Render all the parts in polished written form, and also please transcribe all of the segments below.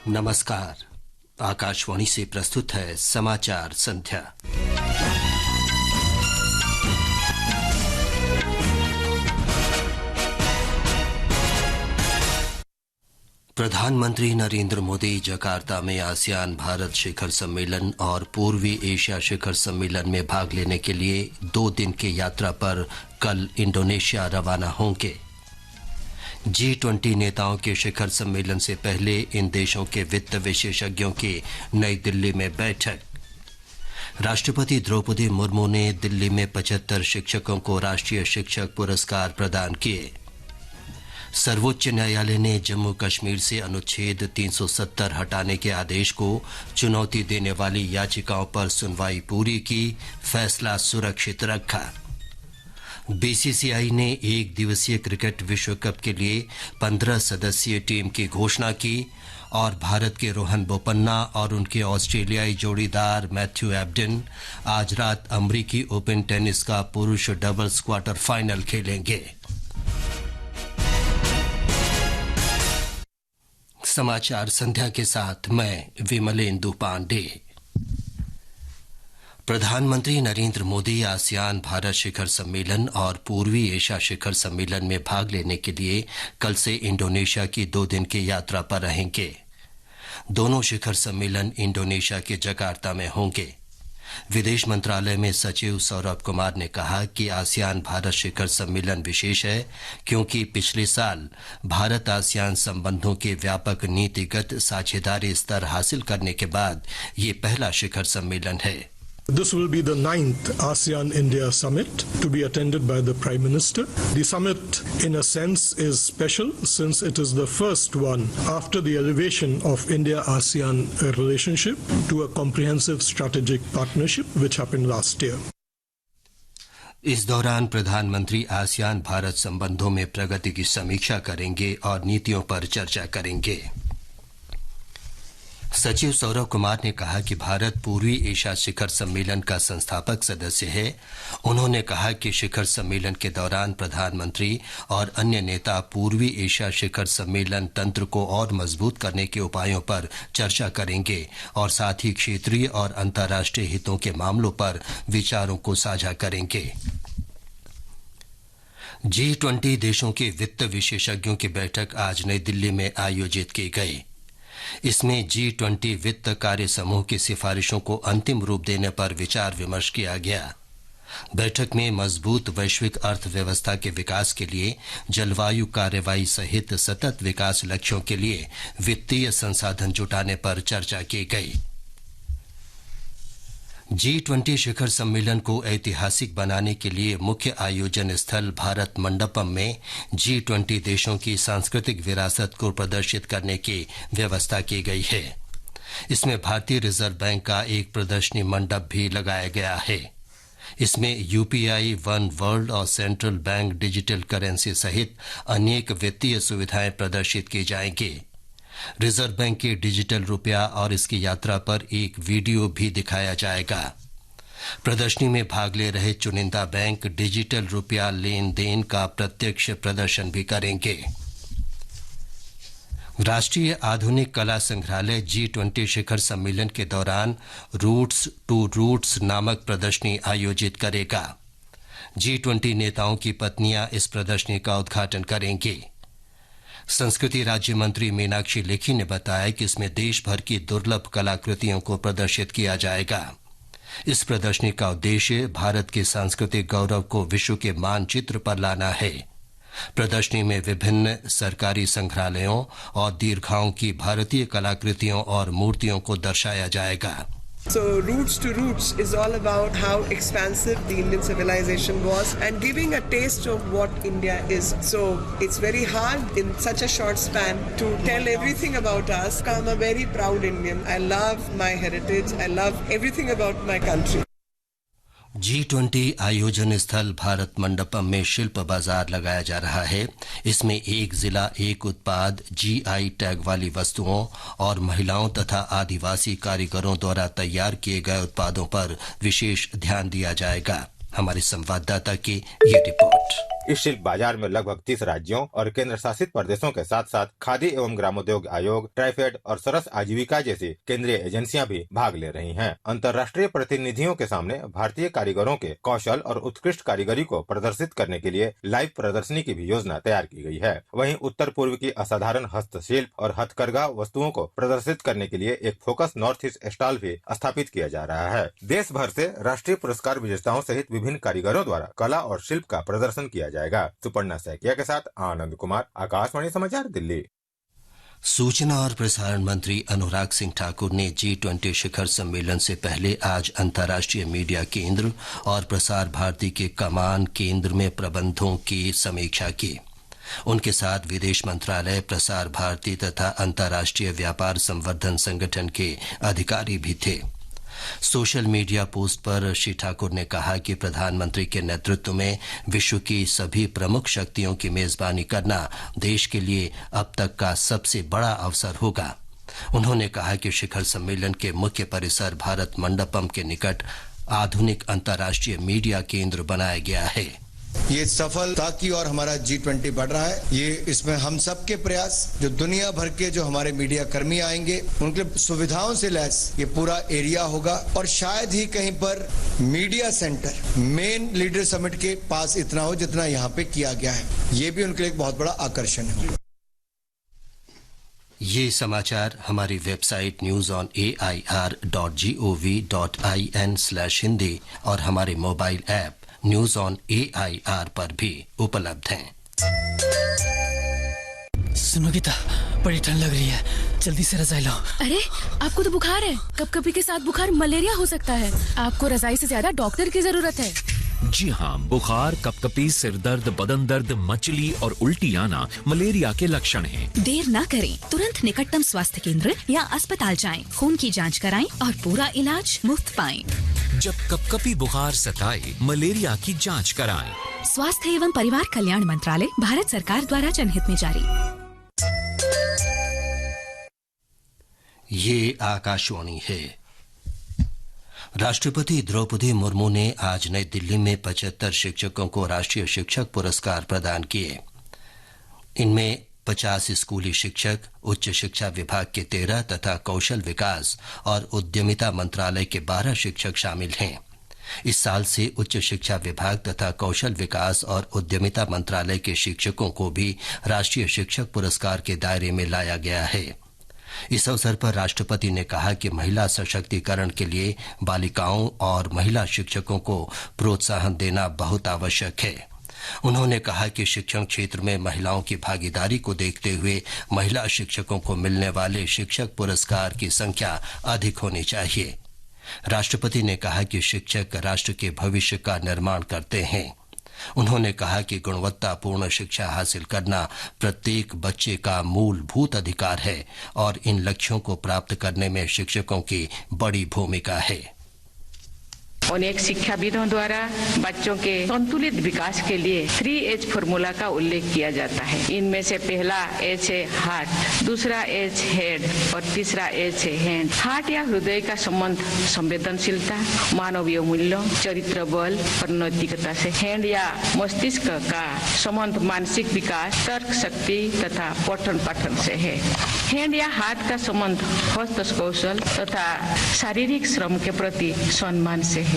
नमस्कार। आकाशवाणी से प्रस्तुत है समाचार संध्या। प्रधानमंत्री नरेंद्र मोदी जकार्ता में आसियान भारत शिखर सम्मेलन और पूर्वी एशिया शिखर सम्मेलन में भाग लेने के लिए 2 दिन की यात्रा पर कल इंडोनेशिया रवाना होंगे। G20 नेताओं के शिखर सम्मेलन से पहले इन देशों के वित्त विशेषज्ञों की नई दिल्ली में बैठक। राष्ट्रपति द्रौपदी मुर्मू ने दिल्ली में 75 शिक्षकों को राष्ट्रीय शिक्षक पुरस्कार प्रदान किए। सर्वोच्च न्यायालय ने जम्मू कश्मीर से अनुच्छेद 370 हटाने के आदेश को चुनौती देने वाली याचिकाओं पर सुनवाई पूरी की, फैसला सुरक्षित रखा। बीसीसीआई ने 1 दिवसीय क्रिकेट विश्व कप के लिए 15 सदस्यीय टीम की घोषणा की और भारत के रोहन बोपन्ना और उनके ऑस्ट्रेलियाई जोड़ीदार मैथ्यू एबडन आज रात अमरीकी ओपन टेनिस का पुरुष डबल्स क्वार्टर फाइनल खेलेंगे। समाचार संध्या के साथ मैं विमलेंदु पांडे। प्रधानमंत्री नरेंद्र मोदी आसियान भारत शिखर सम्मेलन और पूर्वी एशिया शिखर सम्मेलन में भाग लेने के लिए कल से इंडोनेशिया की 2 दिन की यात्रा पर रहेंगे। दोनों शिखर सम्मेलन इंडोनेशिया के जकार्ता में होंगे। विदेश मंत्रालय में सचिव सौरभ कुमार ने कहा कि आसियान भारत शिखर सम्मेलन विशेष है क्योंकि पिछले साल भारत आसियान संबंधों के व्यापक नीतिगत साझेदारी स्तर हासिल करने के बाद ये पहला शिखर सम्मेलन है। This will be the 9th ASEAN-India summit to be attended by the Prime Minister. The summit, in a sense, is special since it is the first one after the elevation of India-ASEAN relationship to a comprehensive strategic partnership which happened last year. इस दौरान प्रधानमंत्री ASEAN Bharat संबंधों में प्रगति की समीक्षा करेंगे और नीतियों पर चर्चा करेंगे। सचिव सौरभ कुमार ने कहा कि भारत पूर्वी एशिया शिखर सम्मेलन का संस्थापक सदस्य है। उन्होंने कहा कि शिखर सम्मेलन के दौरान प्रधानमंत्री और अन्य नेता पूर्वी एशिया शिखर सम्मेलन तंत्र को और मजबूत करने के उपायों पर चर्चा करेंगे और साथ ही क्षेत्रीय और अंतर्राष्ट्रीय हितों के मामलों पर विचारों को साझा करेंगे। G20 देशों के वित्त विशेषज्ञों की बैठक आज नई दिल्ली में आयोजित की गई। इसमें G20 वित्त कार्य समूह की सिफारिशों को अंतिम रूप देने पर विचार विमर्श किया गया। बैठक में मजबूत वैश्विक अर्थव्यवस्था के विकास के लिए जलवायु कार्रवाई सहित सतत विकास लक्ष्यों के लिए वित्तीय संसाधन जुटाने पर चर्चा की गई। G20 शिखर सम्मेलन को ऐतिहासिक बनाने के लिए मुख्य आयोजन स्थल भारत मंडपम में G20 देशों की सांस्कृतिक विरासत को प्रदर्शित करने की व्यवस्था की गई है। इसमें भारतीय रिजर्व बैंक का एक प्रदर्शनी मंडप भी लगाया गया है। इसमें UPI वन वर्ल्ड और सेंट्रल बैंक डिजिटल करेंसी सहित अनेक वित्तीय सुविधाएं प्रदर्शित की जाएंगी। रिजर्व बैंक के डिजिटल रुपया और इसकी यात्रा पर एक वीडियो भी दिखाया जाएगा। प्रदर्शनी में भाग ले रहे चुनिंदा बैंक डिजिटल रुपया लेन देन का प्रत्यक्ष प्रदर्शन भी करेंगे। राष्ट्रीय आधुनिक कला संग्रहालय G20 शिखर सम्मेलन के दौरान रूट्स टू रूट्स नामक प्रदर्शनी आयोजित करेगा। G20 नेताओं की पत्नियां इस प्रदर्शनी का उद्घाटन करेंगी। संस्कृति राज्य मंत्री मीनाक्षी लेखी ने बताया कि इसमें देश भर की दुर्लभ कलाकृतियों को प्रदर्शित किया जाएगा। इस प्रदर्शनी का उद्देश्य भारत के सांस्कृतिक गौरव को विश्व के मानचित्र पर लाना है। प्रदर्शनी में विभिन्न सरकारी संग्रहालयों और दीर्घाओं की भारतीय कलाकृतियों और मूर्तियों को दर्शाया जाएगा। So Roots to Roots is all about how expansive the Indian civilization was and giving a taste of what India is. So it's very hard in such a short span to tell everything about us. I'm a very proud Indian. I love my heritage. I love everything about my country. G20 आयोजन स्थल भारत मंडपम में शिल्प बाजार लगाया जा रहा है। इसमें एक जिला एक उत्पाद GI टैग वाली वस्तुओं और महिलाओं तथा आदिवासी कारीगरों द्वारा तैयार किए गए उत्पादों पर विशेष ध्यान दिया जाएगा। हमारे संवाददाता की ये रिपोर्ट। इस शिल्प बाजार में लगभग 30 राज्यों और केंद्र शासित प्रदेशों के साथ साथ खादी एवं ग्रामोद्योग आयोग, ट्राइफेड और सरस आजीविका जैसी केंद्रीय एजेंसियां भी भाग ले रही हैं। अंतर्राष्ट्रीय प्रतिनिधियों के सामने भारतीय कारीगरों के कौशल और उत्कृष्ट कारीगरी को प्रदर्शित करने के लिए लाइव प्रदर्शनी की भी योजना तैयार की गई है। वहीं उत्तर पूर्व की असाधारण हस्तशिल्प और हथकरघा वस्तुओं को प्रदर्शित करने के लिए एक फोकस नॉर्थ ईस्ट स्टॉल भी स्थापित किया जा रहा है। देश भर से राष्ट्रीय पुरस्कार विजेताओं सहित विभिन्न कारीगरों द्वारा कला और शिल्प का प्रदर्शन किया जाएगा। सुपर्णा सैकिया के साथ आनंद कुमार, आकाशवाणी समाचार, दिल्ली। सूचना और प्रसारण मंत्री अनुराग सिंह ठाकुर ने G20 शिखर सम्मेलन से पहले आज अंतर्राष्ट्रीय मीडिया केंद्र और प्रसार भारती के कमान केंद्र में प्रबंधों की समीक्षा की। उनके साथ विदेश मंत्रालय, प्रसार भारती तथा अंतर्राष्ट्रीय व्यापार संवर्धन संगठन के अधिकारी भी थे। सोशल मीडिया पोस्ट पर श्री ठाकुर ने कहा कि प्रधानमंत्री के नेतृत्व में विश्व की सभी प्रमुख शक्तियों की मेजबानी करना देश के लिए अब तक का सबसे बड़ा अवसर होगा। उन्होंने कहा कि शिखर सम्मेलन के मुख्य परिसर भारत मंडपम के निकट आधुनिक अंतर्राष्ट्रीय मीडिया केंद्र बनाया गया है। ये सफलता की और हमारा G20 बढ़ रहा है। ये इसमें हम सबके प्रयास, जो दुनिया भर के जो हमारे मीडिया कर्मी आएंगे उनके सुविधाओं से लैस ये पूरा एरिया होगा और शायद ही कहीं पर media centre main leader summit के पास इतना हो जितना यहाँ पे किया गया है। ये भी उनके लिए एक बहुत बड़ा आकर्षण है। ये समाचार हमारी वेबसाइट newsonair.gov.in/hindi और हमारे mobile app news on AIR पर भी उपलब्ध हैं। सुनो गीता, बड़ी ठंड लग रही है, जल्दी से रजाई लो। अरे आपको तो बुखार है। कभी के साथ बुखार मलेरिया हो सकता है। आपको रजाई से ज्यादा डॉक्टर की जरूरत है। जी हाँ, बुखार, कपकपी, सिर दर्द, बदन दर्द, मचली और उल्टी आना मलेरिया के लक्षण हैं। देर न करें, तुरंत निकटतम स्वास्थ्य केंद्र या अस्पताल जाएं, खून की जांच कराएं और पूरा इलाज मुफ्त पाएं। जब कपकपी बुखार सताए, मलेरिया की जांच कराएं। स्वास्थ्य एवं परिवार कल्याण मंत्रालय, भारत सरकार द्वारा जनहित में जारी। ये आकाशवाणी है। राष्ट्रपति द्रौपदी मुर्मू ने आज नई दिल्ली में 75 शिक्षकों को राष्ट्रीय शिक्षक पुरस्कार प्रदान किए। इनमें 50 स्कूली शिक्षक, उच्च शिक्षा विभाग के 13 तथा कौशल विकास और उद्यमिता मंत्रालय के 12 शिक्षक शामिल हैं। इस साल से उच्च शिक्षा विभाग तथा कौशल विकास और उद्यमिता मंत्रालय के शिक्षकों को भी राष्ट्रीय शिक्षक पुरस्कार के दायरे में लाया गया है। इस अवसर पर राष्ट्रपति ने कहा कि महिला सशक्तिकरण के लिए बालिकाओं और महिला शिक्षकों को प्रोत्साहन देना बहुत आवश्यक है। उन्होंने कहा कि शिक्षण क्षेत्र में महिलाओं की भागीदारी को देखते हुए महिला शिक्षकों को मिलने वाले शिक्षक पुरस्कार की संख्या अधिक होनी चाहिए। राष्ट्रपति ने कहा कि शिक्षक राष्ट्र के भविष्य का निर्माण करते हैं। उन्होंने कहा कि गुणवत्तापूर्ण शिक्षा हासिल करना प्रत्येक बच्चे का मूलभूत अधिकार है और इन लक्ष्यों को प्राप्त करने में शिक्षकों की बड़ी भूमिका है। अनेक शिक्षाविदों द्वारा बच्चों के संतुलित विकास के लिए 3H फॉर्मूला का उल्लेख किया जाता है। इनमें से पहला H है हार्ट, दूसरा H हेड और तीसरा H है हैंड। हार्ट या हृदय का संबंध संवेदनशीलता, मानवीय मूल्यों, चरित्र बल और नैतिकता से। हैंड या मस्तिष्क का संबंध मानसिक विकास, तर्क शक्ति तथा पठन पाठन से है। हैंड या हाथ का संबंध हस्त कौशल तथा शारीरिक श्रम के प्रति सम्मान से है।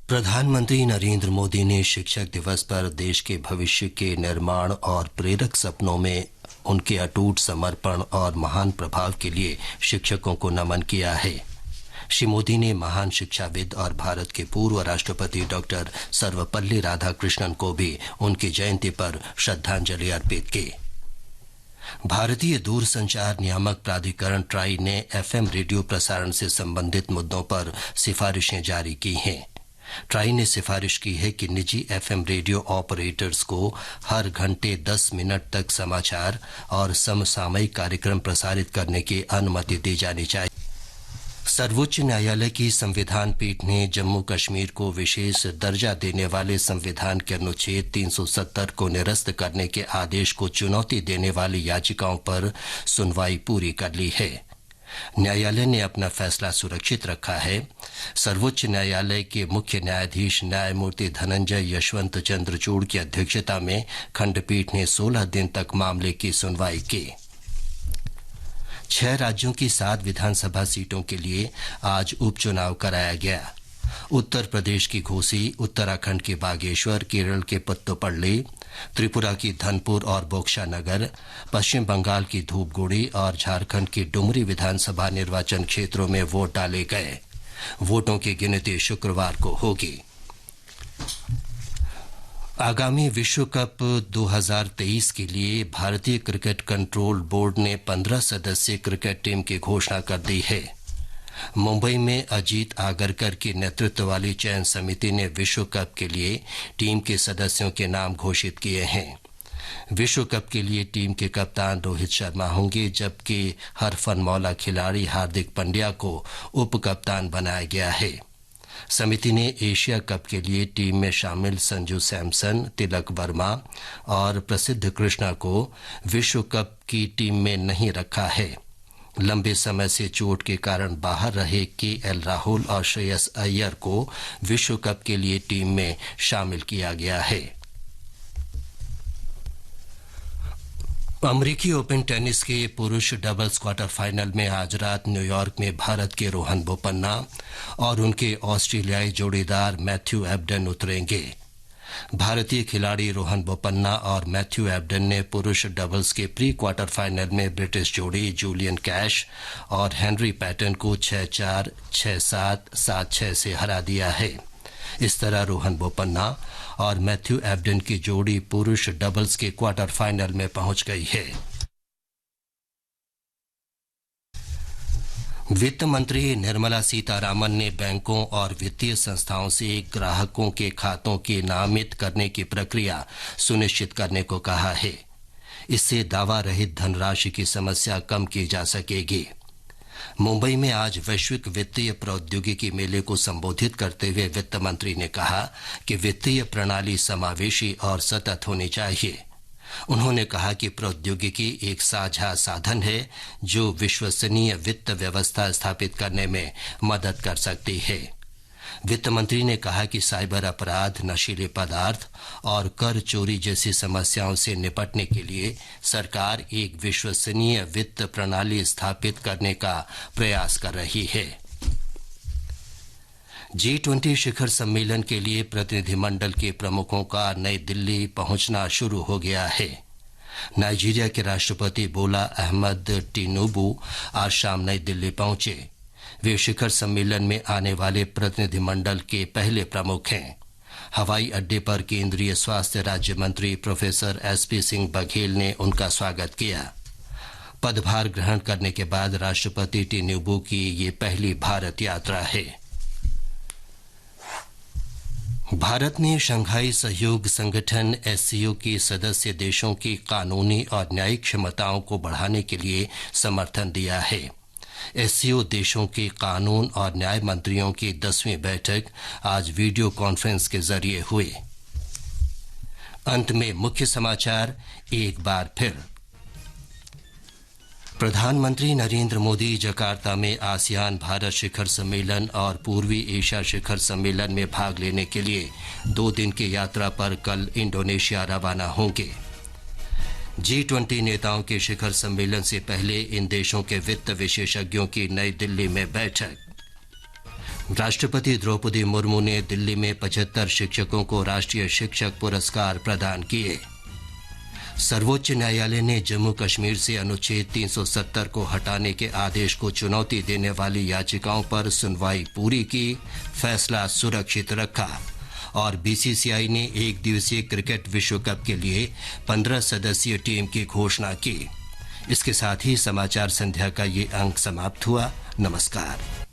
प्रधानमंत्री नरेंद्र मोदी ने शिक्षक दिवस पर देश के भविष्य के निर्माण और प्रेरक सपनों में उनके अटूट समर्पण और महान प्रभाव के लिए शिक्षकों को नमन किया है। श्री मोदी ने महान शिक्षाविद और भारत के पूर्व राष्ट्रपति डॉक्टर सर्वपल्ली राधाकृष्णन को भी उनकी जयंती पर श्रद्धांजलि अर्पित की। भारतीय दूरसंचार नियामक प्राधिकरण ट्राई ने FM रेडियो प्रसारण से संबंधित मुद्दों पर सिफारिशें जारी की हैं। ट्राई ने सिफारिश की है कि निजी FM रेडियो ऑपरेटर्स को हर घंटे 10 मिनट तक समाचार और समसामयिक कार्यक्रम प्रसारित करने की अनुमति दी जानी चाहिए। सर्वोच्च न्यायालय की संविधान पीठ ने जम्मू कश्मीर को विशेष दर्जा देने वाले संविधान के अनुच्छेद 370 को निरस्त करने के आदेश को चुनौती देने वाली याचिकाओं पर सुनवाई पूरी कर ली है। न्यायालय ने अपना फैसला सुरक्षित रखा है। सर्वोच्च न्यायालय के मुख्य न्यायाधीश न्यायमूर्ति धनंजय यशवंत चंद्रचूड़ की अध्यक्षता में खंडपीठ ने 16 दिन तक मामले की सुनवाई की। 6 राज्यों की 7 विधानसभा सीटों के लिए आज उपचुनाव कराया गया। उत्तर प्रदेश की घोसी, उत्तराखंड के बागेश्वर, केरल के पुत्तुपल्ली, त्रिपुरा की धनपुर और बोक्सानगर, पश्चिम बंगाल की धूपगुड़ी और झारखंड की डुमरी विधानसभा निर्वाचन क्षेत्रों में वोट डाले गए। वोटों की गिनती शुक्रवार को होगी। आगामी विश्व कप 2023 के लिए भारतीय क्रिकेट कंट्रोल बोर्ड ने 15 सदस्यीय क्रिकेट टीम की घोषणा कर दी है। मुंबई में अजीत आगरकर की नेतृत्व वाली चयन समिति ने विश्व कप के लिए टीम के सदस्यों के नाम घोषित किए हैं। विश्व कप के लिए टीम के कप्तान रोहित शर्मा होंगे, जबकि हरफनमौला खिलाड़ी हार्दिक पांड्या को उप कप्तान बनाया गया है। समिति ने एशिया कप के लिए टीम में शामिल संजू सैमसन, तिलक वर्मा और प्रसिद्ध कृष्णा को विश्व कप की टीम में नहीं रखा है। लंबे समय से चोट के कारण बाहर रहे केएल राहुल और श्रेयस अय्यर को विश्व कप के लिए टीम में शामिल किया गया है। अमेरिकी ओपन टेनिस के पुरुष डबल्स क्वार्टर फाइनल में आज रात न्यूयॉर्क में भारत के रोहन बोपन्ना और उनके ऑस्ट्रेलियाई जोड़ीदार मैथ्यू एबडन उतरेंगे। भारतीय खिलाड़ी रोहन बोपन्ना और मैथ्यू एबडन ने पुरुष डबल्स के प्री क्वार्टर फाइनल में ब्रिटिश जोड़ी जूलियन कैश और हेनरी पैटन को 6-4, 6-7, 7-6 से हरा दिया है। इस तरह रोहन बोपन्ना और मैथ्यू एबडन की जोड़ी पुरुष डबल्स के क्वार्टर फाइनल में पहुंच गई है। वित्त मंत्री निर्मला सीतारामन ने बैंकों और वित्तीय संस्थाओं से ग्राहकों के खातों की नामित करने की प्रक्रिया सुनिश्चित करने को कहा है। इससे दावा रहित धनराशि की समस्या कम की जा सकेगी। मुंबई में आज वैश्विक वित्तीय प्रौद्योगिकी मेले को संबोधित करते हुए वित्त मंत्री ने कहा कि वित्तीय प्रणाली समावेशी और सतत होनी चाहिए। उन्होंने कहा कि प्रौद्योगिकी एक साझा साधन है जो विश्वसनीय वित्त व्यवस्था स्थापित करने में मदद कर सकती है। वित्त मंत्री ने कहा कि साइबर अपराध, नशीले पदार्थ और कर चोरी जैसी समस्याओं से निपटने के लिए सरकार एक विश्वसनीय वित्त प्रणाली स्थापित करने का प्रयास कर रही है। G20 शिखर सम्मेलन के लिए प्रतिनिधिमंडल के प्रमुखों का नई दिल्ली पहुंचना शुरू हो गया है। नाइजीरिया के राष्ट्रपति बोला अहमद टिनुबू आज शाम नई दिल्ली पहुंचे। वे शिखर सम्मेलन में आने वाले प्रतिनिधिमंडल के पहले प्रमुख हैं। हवाई अड्डे पर केंद्रीय स्वास्थ्य राज्य मंत्री प्रोफेसर SP सिंह बघेल ने उनका स्वागत किया। पदभार ग्रहण करने के बाद राष्ट्रपति टिनुबू की ये पहली भारत यात्रा है। भारत ने शंघाई सहयोग संगठन SCO के सदस्य देशों की कानूनी और न्यायिक क्षमताओं को बढ़ाने के लिए समर्थन दिया है। SCO देशों के कानून और न्याय मंत्रियों की 10वीं बैठक आज वीडियो कॉन्फ्रेंस के जरिए हुई। अंत में मुख्य समाचार एक बार फिर। प्रधानमंत्री नरेंद्र मोदी जकार्ता में आसियान भारत शिखर सम्मेलन और पूर्वी एशिया शिखर सम्मेलन में भाग लेने के लिए 2 दिन की यात्रा पर कल इंडोनेशिया रवाना होंगे। G20 नेताओं के शिखर सम्मेलन से पहले इन देशों के वित्त विशेषज्ञों की नई दिल्ली में बैठक। राष्ट्रपति द्रौपदी मुर्मू ने दिल्ली में 75 शिक्षकों को राष्ट्रीय शिक्षक पुरस्कार प्रदान किए। सर्वोच्च न्यायालय ने जम्मू कश्मीर से अनुच्छेद 370 को हटाने के आदेश को चुनौती देने वाली याचिकाओं पर सुनवाई पूरी की, फैसला सुरक्षित रखा और BCCI ने एक दिवसीय क्रिकेट विश्व कप के लिए 15 सदस्यीय टीम की घोषणा की। इसके साथ ही समाचार संध्या का ये अंक समाप्त हुआ। नमस्कार।